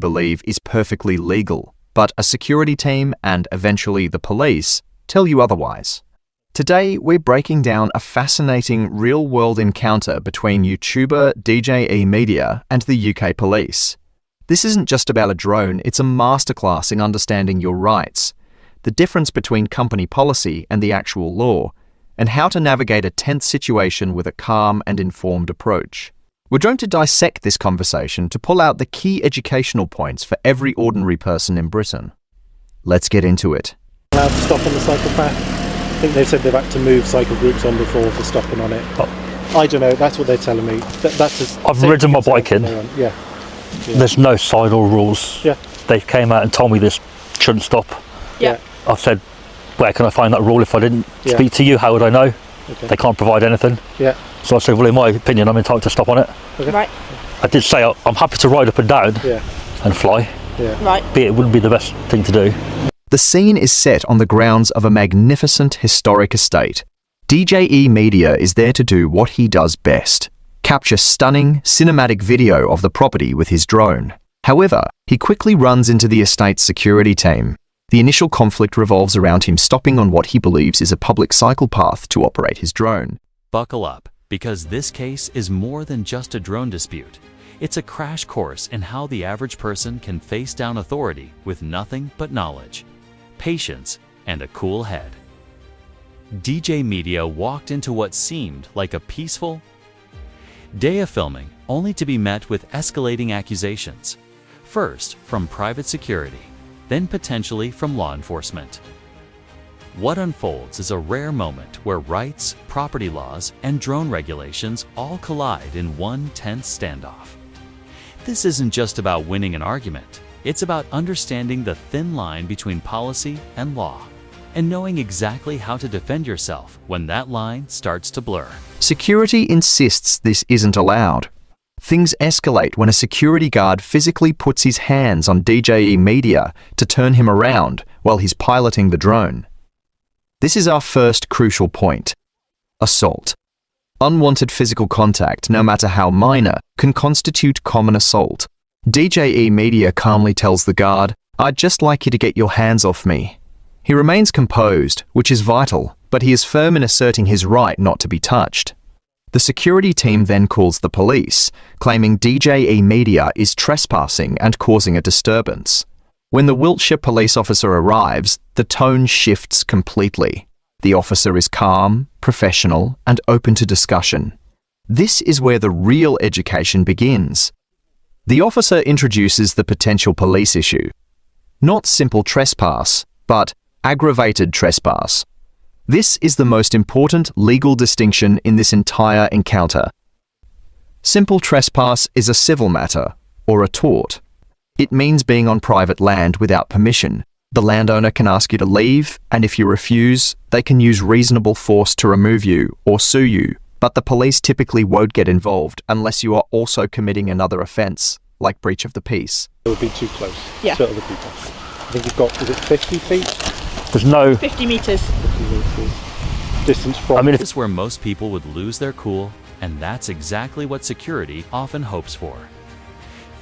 believe is perfectly legal, but a security team and eventually the police tell you otherwise. Today, we're breaking down a fascinating real-world encounter between YouTuber DJE Media and the UK police. This isn't just about a drone, it's a masterclass in understanding your rights, the difference between company policy and the actual law, and how to navigate a tense situation with a calm and informed approach. We're going to dissect this conversation to pull out the key educational points for every ordinary person in Britain. Let's get into it. Allowed to stop on the cycle path? I think they've said they've had to move cycle groups on before for stopping on it. I don't know, that's what they're telling me. I've ridden my bike in. Yeah. There's no signal rules. Yeah. They came out and told me this shouldn't stop. Yeah. I said, where can I find that rule if I didn't speak to you? How would I know? Okay. They can't provide anything. Yeah. So I said, well, in my opinion, I'm entitled to stop on it. Okay. Right. I did say I'm happy to ride up and down and fly. Yeah. Right. But it wouldn't be the best thing to do. The scene is set on the grounds of a magnificent historic estate. DJE Media is there to do what he does best: capture stunning, cinematic video of the property with his drone. However, he quickly runs into the estate's security team. The initial conflict revolves around him stopping on what he believes is a public cycle path to operate his drone. Buckle up, because this case is more than just a drone dispute. It's a crash course in how the average person can face down authority with nothing but knowledge, patience, and a cool head. DJ Media walked into what seemed like a peaceful day of filming, only to be met with escalating accusations. First, from private security, then potentially from law enforcement. What unfolds is a rare moment where rights, property laws, and drone regulations all collide in one tense standoff. This isn't just about winning an argument, it's about understanding the thin line between policy and law, and knowing exactly how to defend yourself when that line starts to blur. Security insists this isn't allowed. Things escalate when a security guard physically puts his hands on DJE Media to turn him around while he's piloting the drone. This is our first crucial point: assault. Unwanted physical contact, no matter how minor, can constitute common assault. DJE Media calmly tells the guard, "I'd just like you to get your hands off me." He remains composed, which is vital, but he is firm in asserting his right not to be touched. The security team then calls the police, claiming DJE Media is trespassing and causing a disturbance. When the Wiltshire police officer arrives, the tone shifts completely. The officer is calm, professional, and open to discussion. This is where the real education begins. The officer introduces the potential police issue. Not simple trespass, but aggravated trespass. This is the most important legal distinction in this entire encounter. Simple trespass is a civil matter, or a tort. It means being on private land without permission. The landowner can ask you to leave, and if you refuse, they can use reasonable force to remove you or sue you, but the police typically won't get involved unless you are also committing another offence, like breach of the peace. It would be too close to other people. I think you've got, is it 50 feet? There's no 50 metres. 50 metres. Distance from... I mean, This is where most people would lose their cool, and that's exactly what security often hopes for.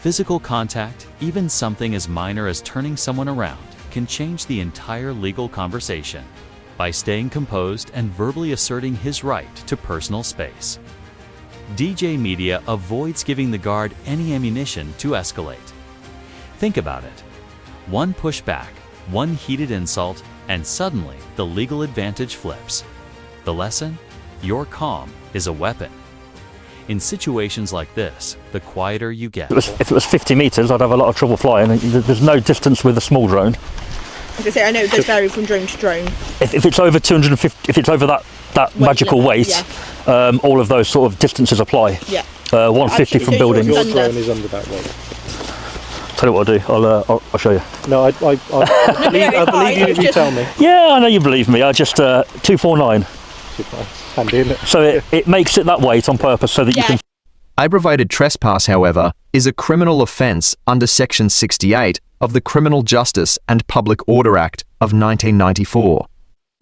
Physical contact, even something as minor as turning someone around, can change the entire legal conversation by staying composed and verbally asserting his right to personal space. DJ Media avoids giving the guard any ammunition to escalate. Think about it. One pushback, one heated insult, and suddenly the legal advantage flips. The lesson? Your calm is a weapon. In situations like this, the quieter you get. If it was 50 metres, I'd have a lot of trouble flying. There's no distance with a small drone. As I say, I know it does vary from drone to drone. If it's over 250, if it's over that magical weight, all of those sort of distances apply. Yeah. 150 from buildings. Your drone is under that weight. Tell you what I'll do. I'll show you. No, I believe you if you tell me. Yeah, I know you believe me. I just 249. Handy, isn't it? So it makes it that weight on purpose so that you can. Aggravated trespass, however, is a criminal offence under Section 68 of the Criminal Justice and Public Order Act of 1994.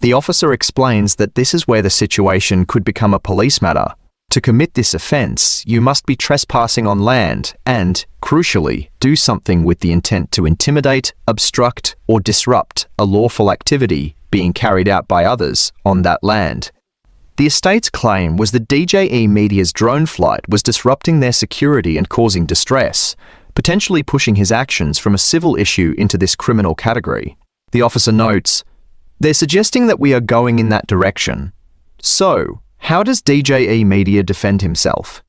The officer explains that this is where the situation could become a police matter. To commit this offence, you must be trespassing on land and, crucially, do something with the intent to intimidate, obstruct, or disrupt a lawful activity being carried out by others on that land. The estate's claim was that DJE Media's drone flight was disrupting their security and causing distress, potentially pushing his actions from a civil issue into this criminal category. The officer notes, "They're suggesting that we are going in that direction. So, how does DJE Media defend himself?"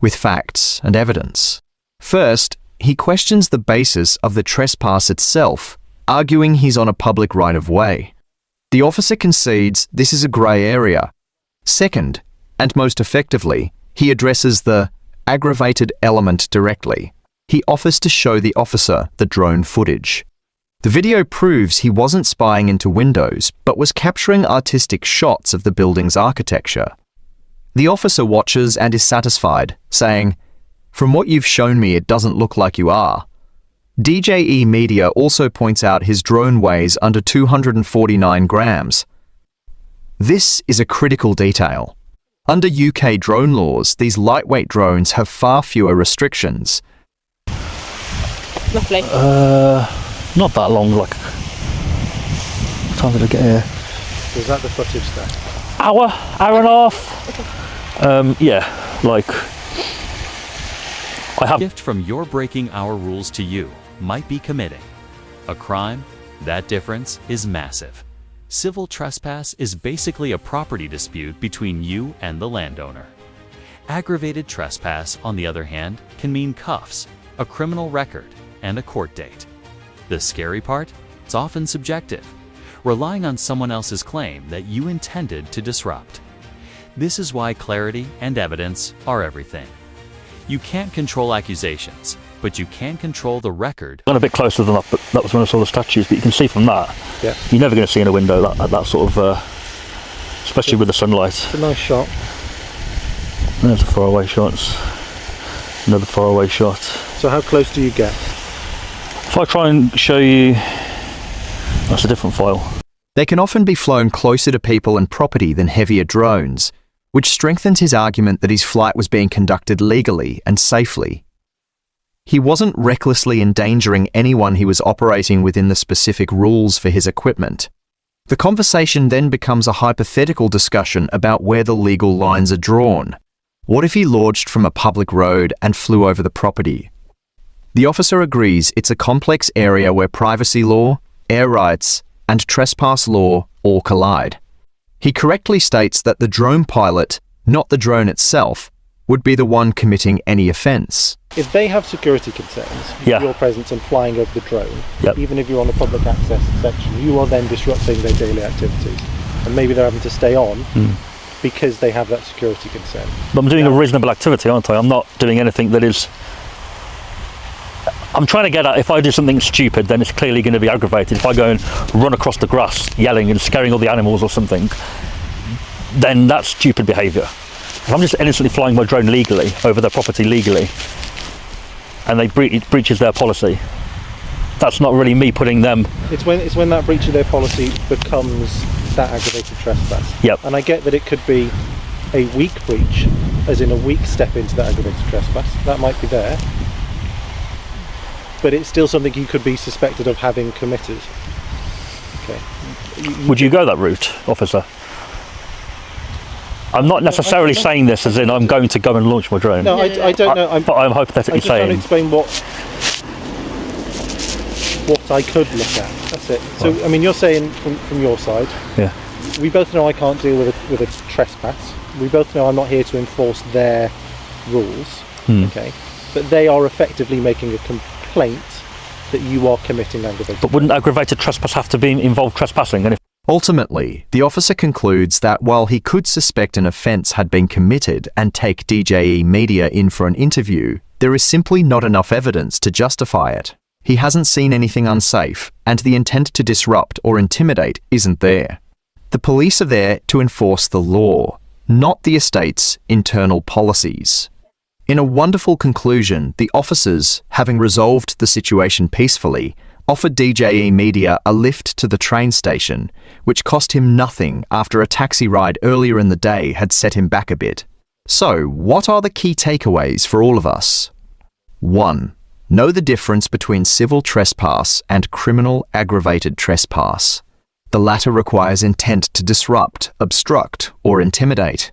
With facts and evidence. First, he questions the basis of the trespass itself, arguing he's on a public right-of-way. The officer concedes this is a grey area. Second, and most effectively, he addresses the aggravated element directly. He offers to show the officer the drone footage. The video proves he wasn't spying into windows, but was capturing artistic shots of the building's architecture. The officer watches and is satisfied, saying, "From what you've shown me, it doesn't look like you are." DJE Media also points out his drone weighs under 249 grams. This is a critical detail. Under UK drone laws, these lightweight drones have far fewer restrictions. Roughly. Not that long, like. What time did I get here? Was that the footage there? Hour and a half. Yeah, like. I have. Gift from your breaking our rules to you might be committing a crime. That difference is massive. Civil trespass is basically a property dispute between you and the landowner. Aggravated trespass, on the other hand, can mean cuffs, a criminal record, and a court date. The scary part? It's often subjective, relying on someone else's claim that you intended to disrupt. This is why clarity and evidence are everything. You can't control accusations, but you can control the record. I went a bit closer than that, but that was when I saw the statues, but you can see from that, you're never going to see in a window that sort of, especially with the sunlight. It's a nice shot. And there's a faraway shot. Another faraway shot. So how close do you get? If I try and show you, that's a different file. They can often be flown closer to people and property than heavier drones, which strengthens his argument that his flight was being conducted legally and safely. He wasn't recklessly endangering anyone he was operating within the specific rules for his equipment. The conversation then becomes a hypothetical discussion about where the legal lines are drawn. What if he launched from a public road and flew over the property? The officer agrees it's a complex area where privacy law, air rights, and trespass law all collide. He correctly states that the drone pilot, not the drone itself, would be the one committing any offence. If they have security concerns, your presence and flying over the drone, even if you're on a public access section, you are then disrupting their daily activities. And maybe they're having to stay on because they have that security concern. But I'm doing a reasonable activity, aren't I? I'm not doing anything that is... I'm trying to get at, if I do something stupid, then it's clearly going to be aggravated. If I go and run across the grass yelling and scaring all the animals or something, then that's stupid behaviour. If I'm just innocently flying my drone legally over their property legally, and it breaches their policy, that's not really me putting them... It's when that breach of their policy becomes that aggravated trespass. Yep. And I get that it could be a weak breach, as in a weak step into that aggravated trespass. That might be there. But it's still something you could be suspected of having committed. Okay. Would you go that route, officer? I'm not necessarily saying this as in I'm going to go and launch my drone. No, I don't know. But I'm hypothetically saying... I'm just trying to explain what I could look at. That's it. So, I mean, you're saying from your side, we both know I can't deal with a trespass. We both know I'm not here to enforce their rules. Okay. But they are effectively making a complaint that you are committing aggravated. But wouldn't aggravated trespass have to involve trespassing? And Ultimately, the officer concludes that while he could suspect an offence had been committed and take DJE Media in for an interview, there is simply not enough evidence to justify it. He hasn't seen anything unsafe, and the intent to disrupt or intimidate isn't there. The police are there to enforce the law, not the estate's internal policies. In a wonderful conclusion, the officers, having resolved the situation peacefully, offered DJE Media a lift to the train station, which cost him nothing after a taxi ride earlier in the day had set him back a bit. So, what are the key takeaways for all of us? 1. Know the difference between civil trespass and criminal aggravated trespass. The latter requires intent to disrupt, obstruct, or intimidate.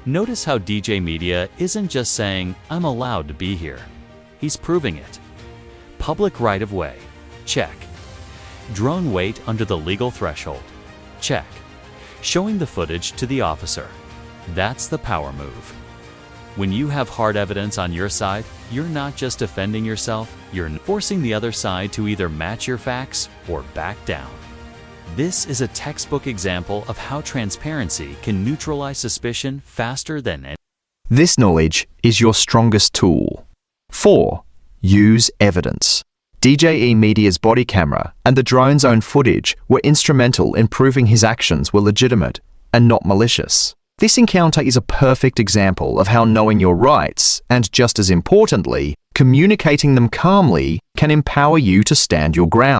Notice how DJ Media isn't just saying, "I'm allowed to be here." He's proving it. Public right-of-way. Check. Drone weight under the legal threshold. Check. Showing the footage to the officer. That's the power move. When you have hard evidence on your side, you're not just defending yourself, you're forcing the other side to either match your facts or back down. This is a textbook example of how transparency can neutralize suspicion faster than any. This knowledge is your strongest tool. 4. Use evidence. DJE Media's body camera and the drone's own footage were instrumental in proving his actions were legitimate and not malicious. This encounter is a perfect example of how knowing your rights, and just as importantly, communicating them calmly, can empower you to stand your ground.